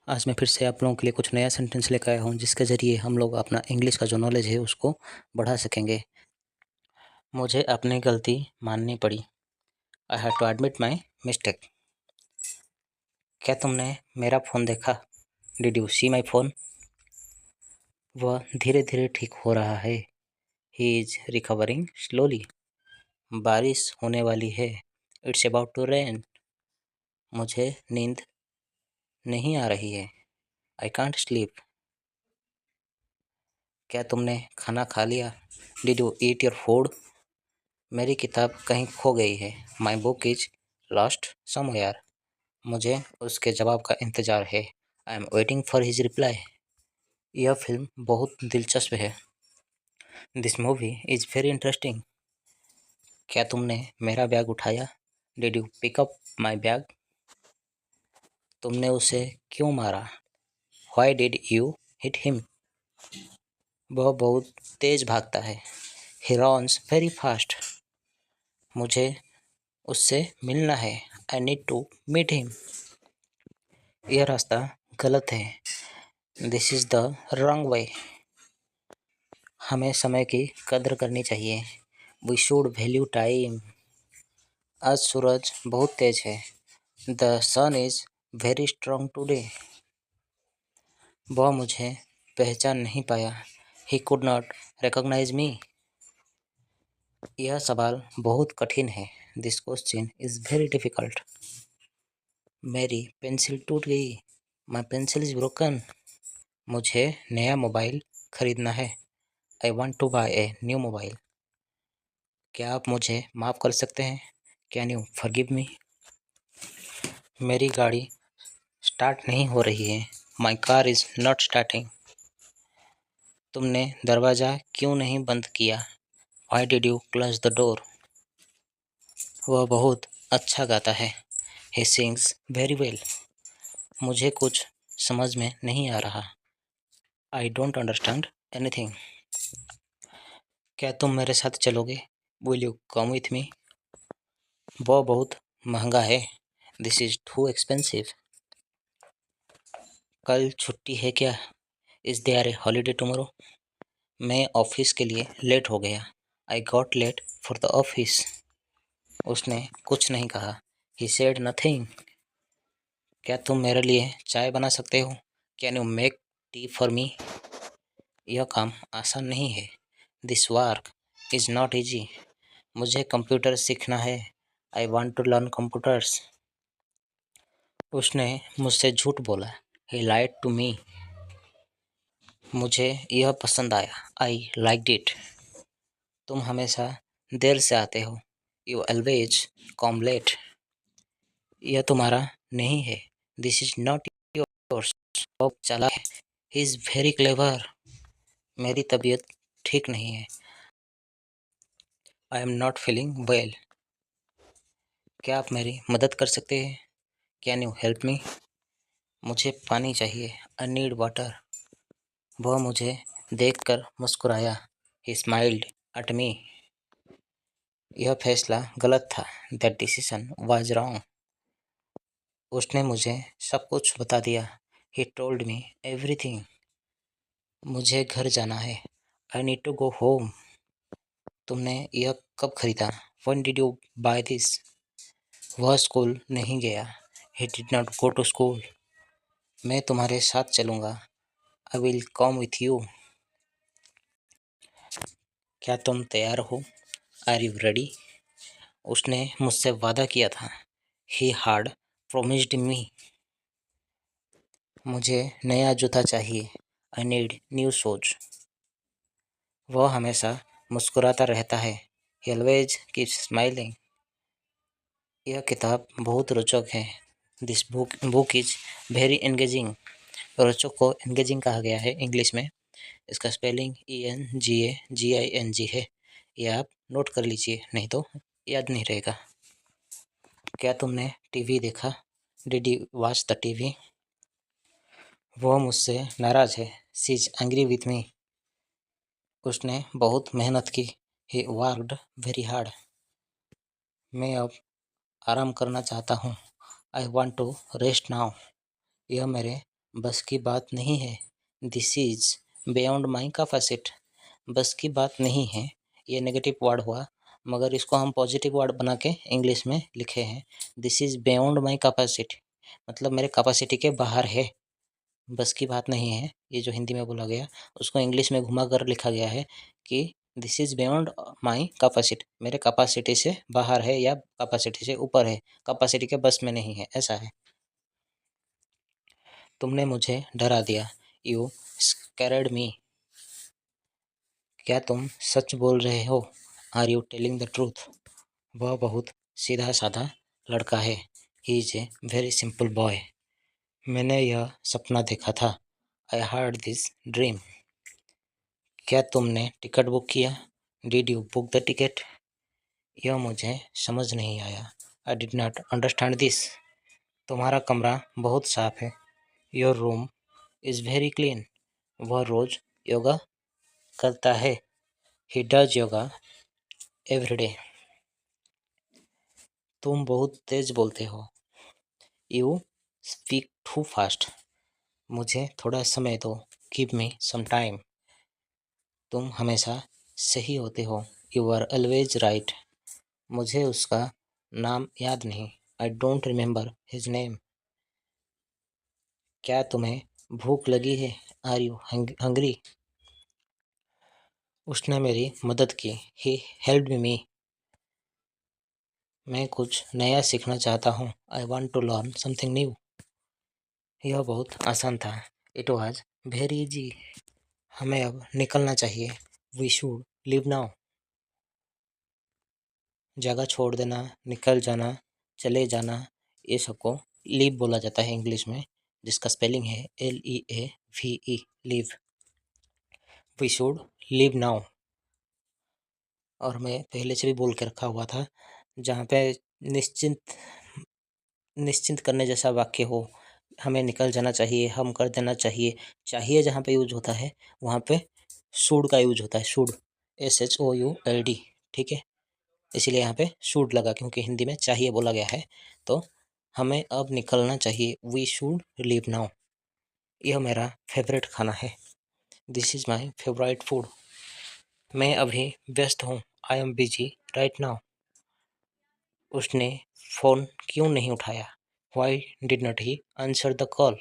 आज मैं फिर से आप लोगों के लिए कुछ नया सेंटेंस लेकर आया हूँ, जिसके ज़रिए हम लोग अपना इंग्लिश का जो नॉलेज है उसको बढ़ा सकेंगे। मुझे अपनी गलती माननी पड़ी। I have to admit my mistake. क्या तुमने मेरा फ़ोन देखा? Did you see my phone? वह धीरे धीरे ठीक हो रहा है। He is recovering slowly. बारिश होने वाली है। It's about to rain. मुझे नींद नहीं आ रही है। I can't sleep. क्या तुमने खाना खा लिया? Did you eat your food? मेरी किताब कहीं खो गई है। My book is lost somewhere. मुझे उसके जवाब का इंतज़ार है। I am waiting for his reply. यह फिल्म बहुत दिलचस्प है। This movie is very interesting. क्या तुमने मेरा बैग उठाया? Did you pick up my bag? तुमने उसे क्यों मारा? Why did you hit him? वह बहुत तेज़ भागता है। He runs very fast. मुझे उससे मिलना है। I need to meet him. यह रास्ता गलत है। This is the wrong way. हमें समय की कदर करनी चाहिए। We should value time. आज सूरज बहुत तेज है। The sun is very strong today. वह मुझे पहचान नहीं पाया। He could not recognise me. यह सवाल बहुत कठिन है। This question is very difficult. मेरी पेंसिल टूट गई। My pencil is broken. मुझे नया मोबाइल खरीदना है। I want to buy a new mobile. क्या आप मुझे माफ़ कर सकते हैं? कैन यू फॉरगिव मी? मेरी गाड़ी स्टार्ट नहीं हो रही है। My car is not starting. तुमने दरवाज़ा क्यों नहीं बंद किया? Why did you close the door? वह बहुत अच्छा गाता है। He sings very well. मुझे कुछ समझ में नहीं आ रहा। I don't understand anything. क्या तुम मेरे साथ चलोगे? Will you come with me? वह बहुत महंगा है। This is too expensive. कल छुट्टी है क्या? Is there a holiday tomorrow? मैं ऑफिस के लिए लेट हो गया। I got late for the office. उसने कुछ नहीं कहा। He said nothing. क्या तुम मेरे लिए चाय बना सकते हो? Can you make tea for me? यह काम आसान नहीं है। This work is not easy. मुझे कंप्यूटर सीखना है। I want to learn computers. उसने मुझसे झूठ बोला। He lied to me. मुझे यह पसंद आया। I liked it. तुम हमेशा देर से आते हो। You always come late. यह तुम्हारा नहीं है। This is not yours. बहुत चालाक है। He is very clever. मेरी तबीयत ठीक नहीं है। I am not feeling well. क्या आप मेरी मदद कर सकते हैं? Can you help me? मुझे पानी चाहिए। I need water. वह मुझे देखकर मुस्कुराया। He smiled at me. यह फैसला गलत था। That decision was wrong. उसने मुझे सब कुछ बता दिया। He told me everything. मुझे घर जाना है। I need to go home. तुमने यह कब खरीदा? When did you buy this? वह स्कूल नहीं गया। He did not go to school. मैं तुम्हारे साथ चलूँगा। I will come with you. क्या तुम तैयार हो? Are you ready? उसने मुझसे वादा किया था। He had promised me. मुझे नया जूता चाहिए। I need new shoes. वह हमेशा मुस्कुराता रहता है। ही ऑलवेज कीप्स स्माइलिंग। यह किताब बहुत रोचक है। This book is very engaging. रोचक को एंगेजिंग कहा गया है इंग्लिश में। इसका स्पेलिंग ENGAGING है। यह आप नोट कर लीजिए, नहीं तो याद नहीं रहेगा। क्या तुमने टीवी देखा? Did you watch the TV? वह मुझसे नाराज़ है। She is angry with me. उसने बहुत मेहनत की। He worked very hard. मैं अब आराम करना चाहता हूँ। I want to rest now. यह मेरे बस की बात नहीं है, this is beyond my capacity. बस की बात नहीं है, ये नेगेटिव वर्ड हुआ, मगर इसको हम पॉजिटिव वर्ड बना के इंग्लिश में लिखे हैं। This is beyond my capacity, मतलब मेरे कैपेसिटी के बाहर है। बस की बात नहीं है, ये जो हिंदी में बोला गया उसको इंग्लिश में घुमा कर लिखा गया है कि this is beyond my capacity, मेरे कैपेसिटी से बाहर है या कैपेसिटी से ऊपर है, कैपेसिटी के बस में नहीं है, ऐसा है। तुमने मुझे डरा दिया, यू स्कैरेड मी। क्या तुम सच बोल रहे हो, are you telling the truth. वह बहुत सीधा साधा लड़का है, he is a very simple boy. मैंने यह सपना देखा था, आई हार्ड दिस ड्रीम। क्या तुमने टिकट बुक किया, did you book the ticket. यह मुझे समझ नहीं आया, I did not understand this. तुम्हारा कमरा बहुत साफ है, your room is very clean. वह रोज़ योगा करता है, he does yoga every day. तुम बहुत तेज बोलते हो, यू स्पीक टू फास्ट। मुझे थोड़ा समय दो, गिव मी सम टाइम। तुम हमेशा सही होते हो, यू आर ऑलवेज राइट। मुझे उसका नाम याद नहीं, I don't remember his name. क्या तुम्हें भूख लगी है, आर यू हंग्री। उसने मेरी मदद की, ही हेल्प्ड मी। मैं कुछ नया सीखना चाहता हूँ, I want to learn something new. यह बहुत आसान था, इट वॉज वेरी इजी। हमें अब निकलना चाहिए, वी शुड लिव नाउ। जगह छोड़ देना, निकल जाना, चले जाना, ये सबको लीव बोला जाता है इंग्लिश में, जिसका स्पेलिंग है LEAVE, leave. We should live now. और मैं पहले से भी बोल के रखा हुआ था, जहाँ पे निश्चिंत निश्चिंत करने जैसा वाक्य हो, हमें निकल जाना चाहिए, हम कर देना चाहिए, चाहिए जहाँ पे यूज होता है वहाँ पे शुड का यूज होता है, शुड, SHOULD, ठीक है। इसीलिए यहाँ पे शुड लगा, क्योंकि हिंदी में चाहिए बोला गया है। तो हमें अब निकलना चाहिए, वी शुड लीव नाउ। यह मेरा फेवरेट खाना है, this is my favourite food. मैं अभी व्यस्त हूँ, I am busy right now. उसने फ़ोन क्यों नहीं उठाया, why did not he answer the call.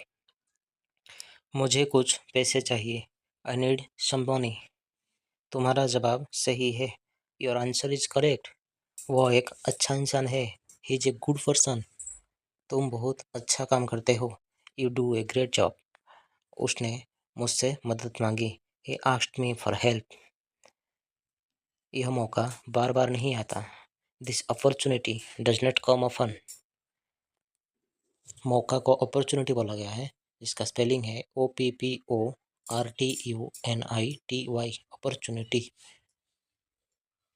मुझे कुछ पैसे चाहिए, आई नीड सम मनी। तुम्हारा जवाब सही है, योर आंसर इज करेक्ट। वह एक अच्छा इंसान है, he is a good person. तुम बहुत अच्छा काम करते हो, you do a great job. उसने मुझसे मदद मांगी, he asked me for help. यह मौका बार बार नहीं आता, this opportunity does not come often. मौका को अपॉर्चुनिटी बोला गया है, जिसका स्पेलिंग है OPPORTUNITY, opportunity.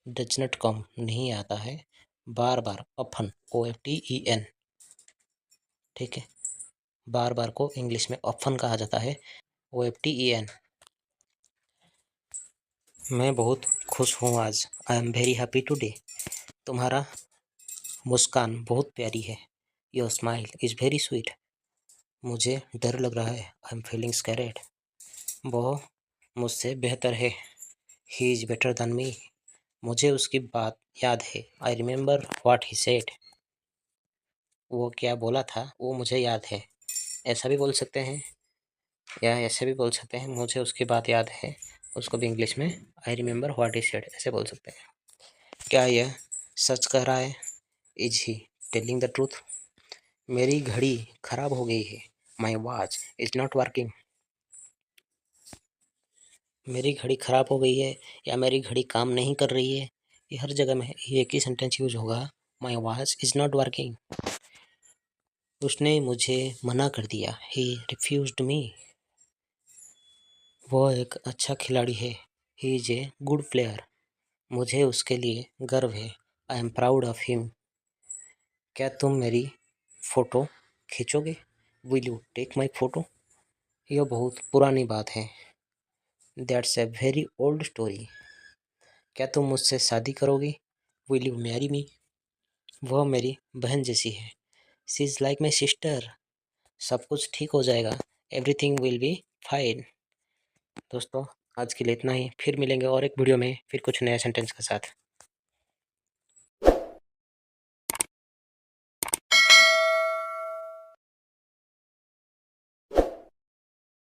Does not come नहीं आता है, बार बार, ऑफन OFTEN, ठीक है। बार बार को इंग्लिश में ऑफन कहा जाता है, OFTEN। मैं बहुत खुश हूँ आज, I am very happy today. तुम्हारा मुस्कान बहुत प्यारी है, your smile is very sweet. मुझे डर लग रहा है, आई एम फीलिंग स्कैरेड। वह मुझसे बेहतर है, he is better than me. मुझे उसकी बात याद है, I remember what he said. वो क्या बोला था वो मुझे याद है, ऐसा भी बोल सकते हैं या ऐसे भी बोल सकते हैं, मुझे उसकी बात याद है। उसको भी इंग्लिश में I remember what he said ऐसे बोल सकते हैं। क्या यह सच कह रहा है, is he telling the truth. मेरी घड़ी खराब हो गई है, my watch is not working. मेरी घड़ी खराब हो गई है या मेरी घड़ी काम नहीं कर रही है, ये हर जगह में ये एक ही सेंटेंस यूज होगा, my watch is not working. उसने मुझे मना कर दिया, ही रिफ्यूज्ड मी। वह एक अच्छा खिलाड़ी है, he is a good player. मुझे उसके लिए गर्व है, I am proud of him. क्या तुम मेरी फ़ोटो खींचोगे, will you take my photo. यह बहुत पुरानी बात है, that's a very old story. क्या तुम मुझसे शादी करोगी, विल यू मैरी मी। वह मेरी बहन जैसी है, she is like my sister. सब कुछ ठीक हो जाएगा, एवरीथिंग विल बी फाइन। दोस्तों आज के लिए इतना ही, फिर मिलेंगे और एक वीडियो में फिर कुछ नया सेंटेंस के साथ।